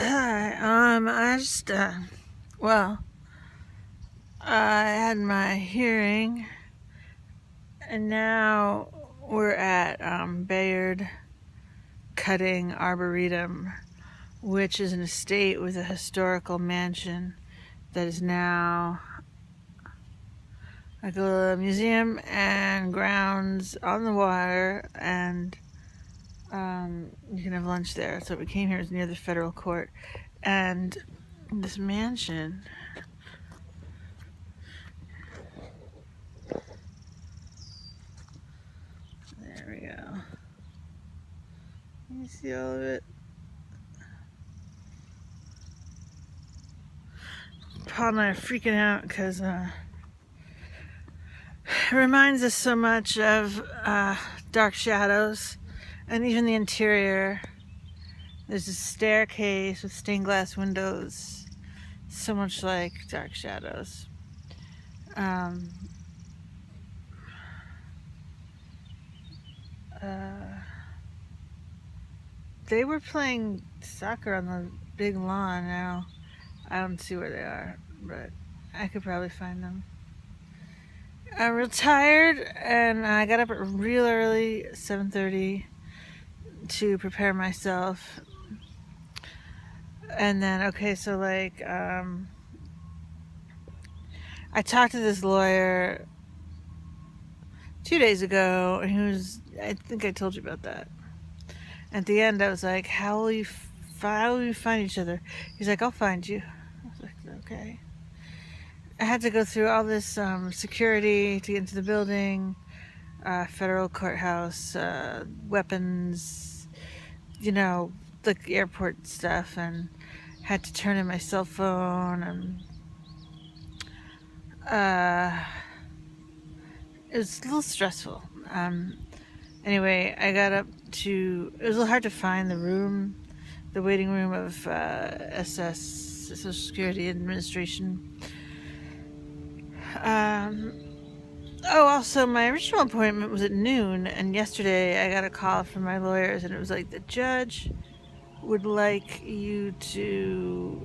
I just, well, I had my hearing, and now we're at Bayard Cutting Arboretum, which is an estate with a historical mansion that is now like a museum and grounds on the water, and you can have lunch there. So we came here, it's near the federal court, and this mansion. There we go. You see all of it? Paul and I are freaking out because it reminds us so much of Dark Shadows, and even the interior. There's a staircase with stained glass windows, so much like Dark Shadows. They were playing soccer on the big lawn now. I don't see where they are, but I could probably find them. I'm real tired, and I got up real early, 7:30, to prepare myself. And then, so I talked to this lawyer 2 days ago, and I think I told you about that. At the end, I was like, how will you find each other? He's like, I'll find you. I was like, okay. I had to go through all this security to get into the building, federal courthouse, weapons, the airport stuff, and had to turn in my cell phone, and it was a little stressful. Anyway, I got up to, it was a little hard to find the waiting room of SS, Social Security Administration. Also, my original appointment was at noon, and yesterday I got a call from my lawyers, and it was like, the judge would like you to,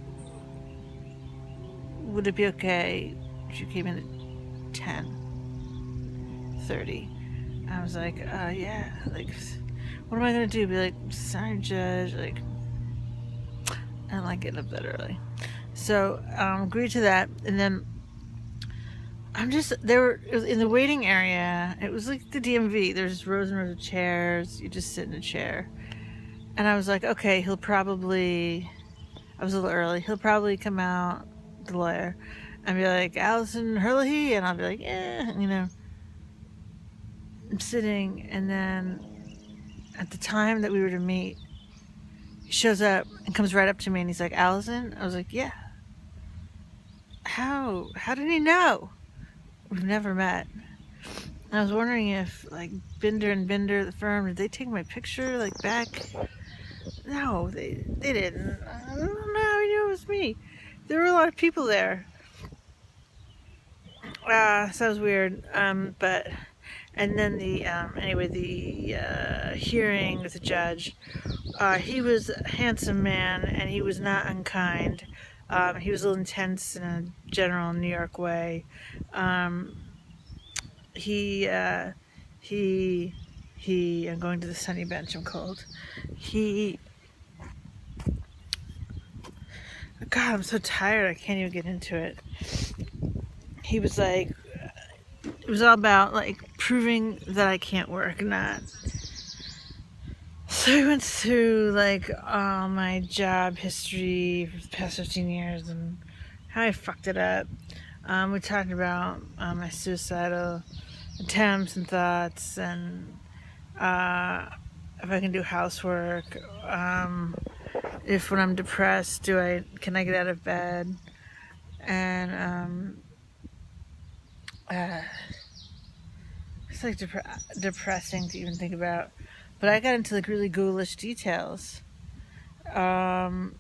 would it be okay if you came in at 10:30? I was like, yeah, like, what am I gonna do? Be like, sorry, judge, like, I don't like getting up that early. So, agreed to that, and then it was in the waiting area. It was like the DMV. There's rows and rows of chairs. You just sit in a chair. And I was like, okay, I was a little early. He'll probably come out, the lawyer, and be like, Allison Herlihy? And I'll be like, yeah, I'm sitting, and then at the time that we were to meet, he shows up and comes right up to me, and he's like, Allison? I was like, yeah. How did he know? We've never met. I was wondering if, like, Binder and Binder, the firm, did they take my picture, like, back? No, they didn't. I don't know how he knew it was me. There were a lot of people there. Sounds weird. And then the hearing with the judge, he was a handsome man, and he was not unkind. He was a little intense in a general New York way. I'm going to the sunny bench, I'm cold. God, I'm so tired, I can't even get into it. He was like, it was all about, like, proving that I can't work, not. So we went through, like, all my job history for the past 15 years and how I fucked it up. We talked about my suicidal attempts and thoughts, and if I can do housework, if when I'm depressed, can I get out of bed? And it's like depressing to even think about. But I got into like really ghoulish details. And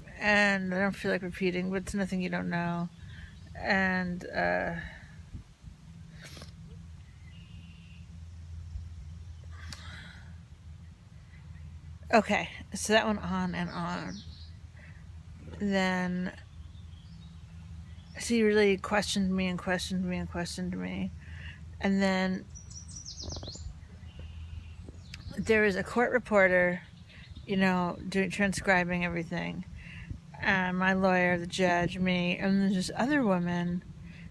I don't feel like repeating, but it's nothing you don't know. And okay, so that went on and on. then he really questioned me and questioned me and questioned me. And then there was a court reporter, transcribing everything. My lawyer, the judge, me, and then just other women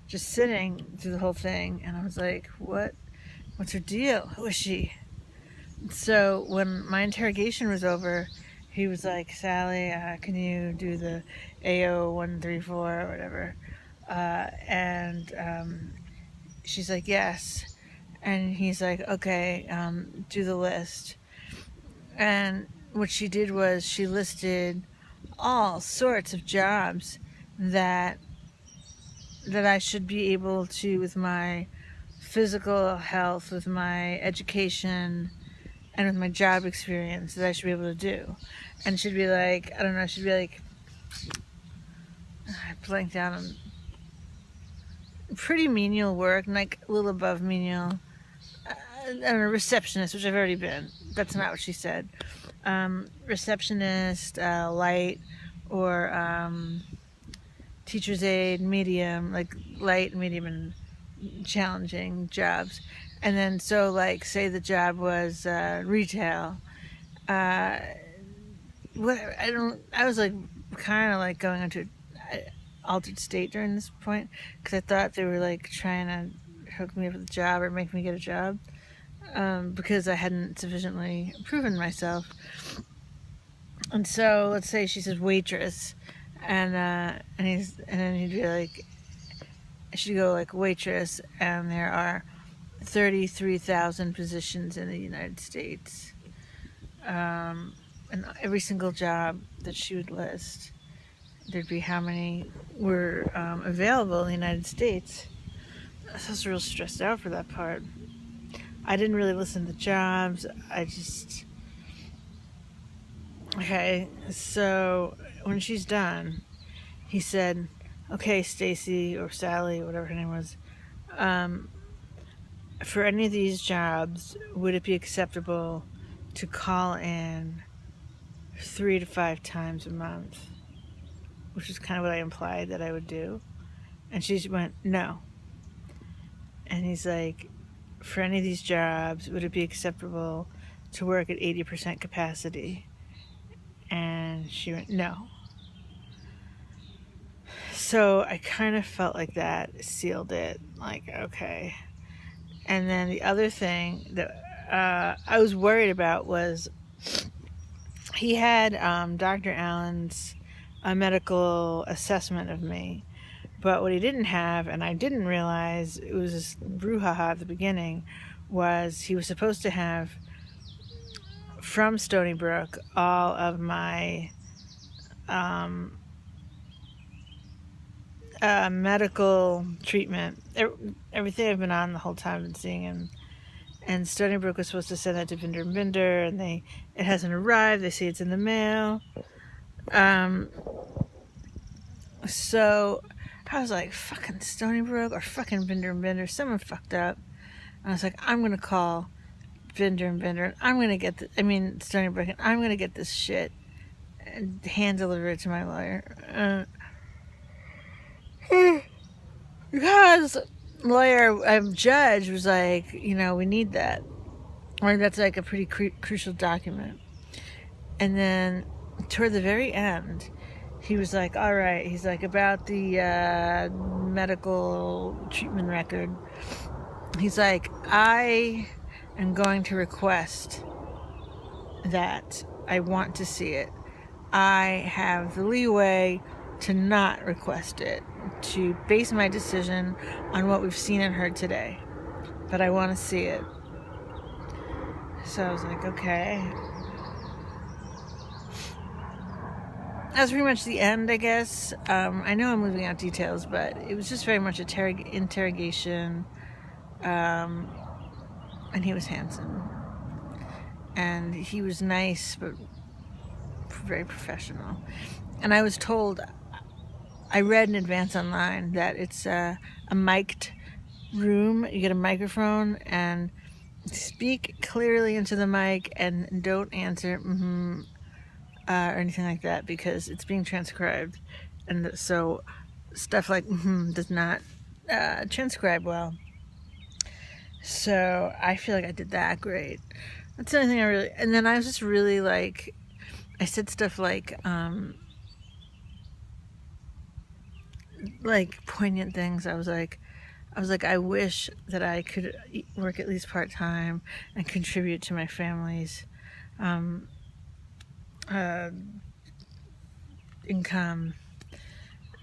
just sitting through the whole thing. And I was like, what's her deal? Who is she? So when my interrogation was over, he was like, Sally, can you do the AO 134 or whatever? And she's like, yes. And he's like, okay, do the list. And what she did was she listed all sorts of jobs that I should be able to, with my physical health, with my education, and with my job experience, that I should be able to do. And she'd be like, I don't know, she'd be like, I blanked out on pretty menial work, like a little above menial. I'm a receptionist, which I've already been. That's not what she said. Receptionist, light, or teacher's aide, medium, like light, medium, and challenging jobs. And then so like say the job was retail. I was like kind of like going into an altered state during this point because I thought they were like trying to hook me up with a job or make me get a job because I hadn't sufficiently proven myself. And so let's say she says waitress, and then he'd be like, she'd go like waitress, and there are 33,000 positions in the United States. And every single job that she would list, there'd be how many were available in the United States. So I was real stressed out for that part. I didn't really listen to jobs. Okay, so when she's done, he said, okay, Stacy or Sally, whatever her name was, for any of these jobs, would it be acceptable to call in 3 to 5 times a month? Which is kind of what I implied that I would do. And she went, no. And he's like, for any of these jobs, would it be acceptable to work at 80% capacity? And she went, no. So I kind of felt like that sealed it. Like, okay. And then the other thing that I was worried about was he had Dr. Allen's medical assessment of me. But what he didn't have, and I didn't realize, it was this brouhaha at the beginning, was he was supposed to have from Stony Brook all of my medical treatment, everything I've been on the whole time I've been seeing him. And Stony Brook was supposed to send that to Binder and Binder, and it hasn't arrived. They say it's in the mail. So I was like, fucking Stony Brook or fucking Binder and Binder, someone fucked up. And I was like, I'm gonna call Binder and Binder, and I'm gonna get Stony Brook, and I'm gonna get this shit and hand deliver it to my lawyer. Because judge was like, we need that, or that's like a pretty crucial document. And then toward the very end, he was like, all right, he's like, about the medical treatment record, he's like, I am going to request that. I want to see it. I have the leeway to not request it, to base my decision on what we've seen and heard today, but I want to see it. So I was like, okay. That's pretty much the end, I guess. I know I'm leaving out details, but it was just very much a interrogation, and he was handsome, and he was nice, but very professional. And I was told, I read in advance online, that it's a mic'd room. You get a microphone and speak clearly into the mic and don't answer or anything like that because it's being transcribed, and so stuff like does not transcribe well. So I feel like I did that great. That's the only thing I really. And then I was just really like, I said stuff like poignant things. I was like, I wish that I could work at least part-time and contribute to my family's income.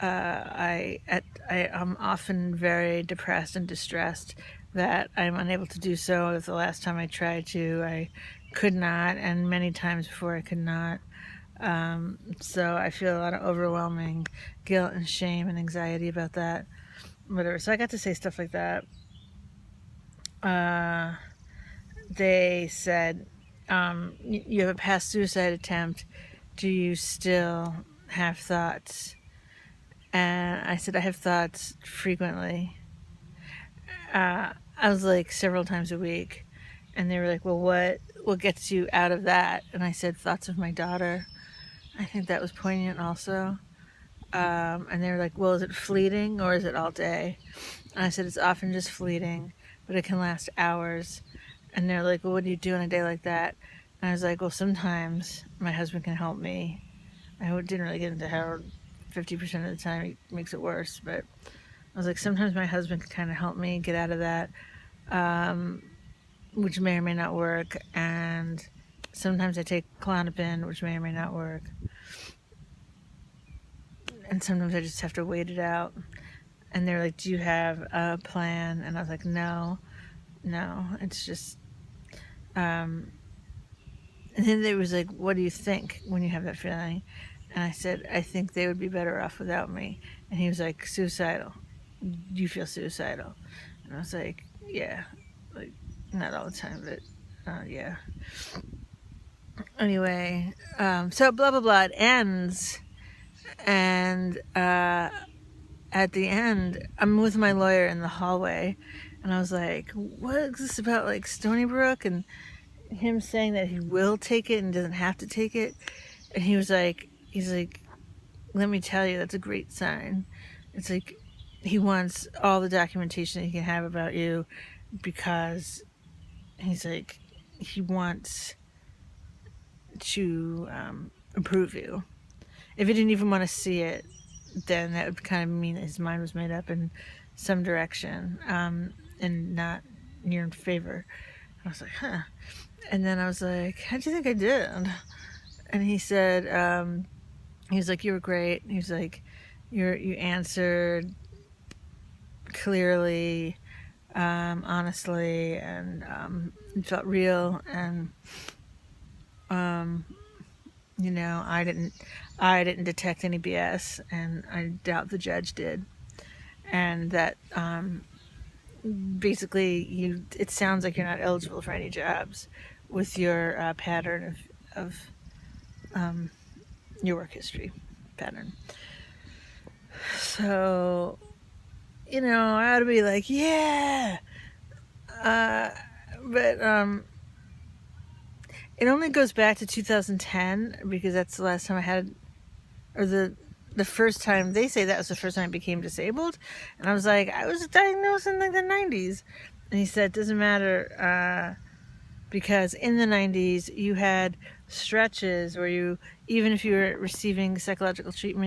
I'm often very depressed and distressed that I'm unable to do so. The last time I tried to, I could not, and many times before I could not. So I feel a lot of overwhelming guilt and shame and anxiety about that. Whatever. So I got to say stuff like that. They said, you have a past suicide attempt. Do you still have thoughts? And I said, I have thoughts frequently. I was like several times a week. And they were like, well, what gets you out of that? And I said, thoughts of my daughter. I think that was poignant also. And they were like, well, is it fleeting or is it all day? And I said, it's often just fleeting, but it can last hours. And they're like, well, what do you do on a day like that? And I was like, well, sometimes my husband can help me. I didn't really get into how 50% of the time he makes it worse, but I was like, sometimes my husband can kind of help me get out of that, which may or may not work. And sometimes I take Klonopin, which may or may not work. And sometimes I just have to wait it out. And they're like, do you have a plan? And I was like, no, it's just, and then they was like, what do you think when you have that feeling? And I said, I think they would be better off without me. And he was like, suicidal. Do you feel suicidal? And I was like, yeah, like not all the time, but yeah. Anyway, so blah, blah, blah, it ends. And at the end, I'm with my lawyer in the hallway, and I was like, what is this about, like, Stony Brook, and him saying that he will take it and doesn't have to take it? And he's like, let me tell you, that's a great sign. It's like, he wants all the documentation he can have about you, because he's like, he wants to approve you. If he didn't even want to see it, then that would kind of mean that his mind was made up in some direction, and not in your favor. I was like, huh. And then I was like, how do you think I did? And he said, he was like, you were great. He was like, you answered clearly, honestly, and it felt real. And you know, I didn't detect any BS, and I doubt the judge did. And that basically, it sounds like you're not eligible for any jobs with your pattern of your work history pattern. So, you know, I ought to be like, yeah, but it only goes back to 2010, because that's the last time I had, or the first time, they say that was the first time I became disabled. And I was like, I was diagnosed in like the 90s. And he said, it doesn't matter, because in the 90s you had stretches where you, even if you were receiving psychological treatment,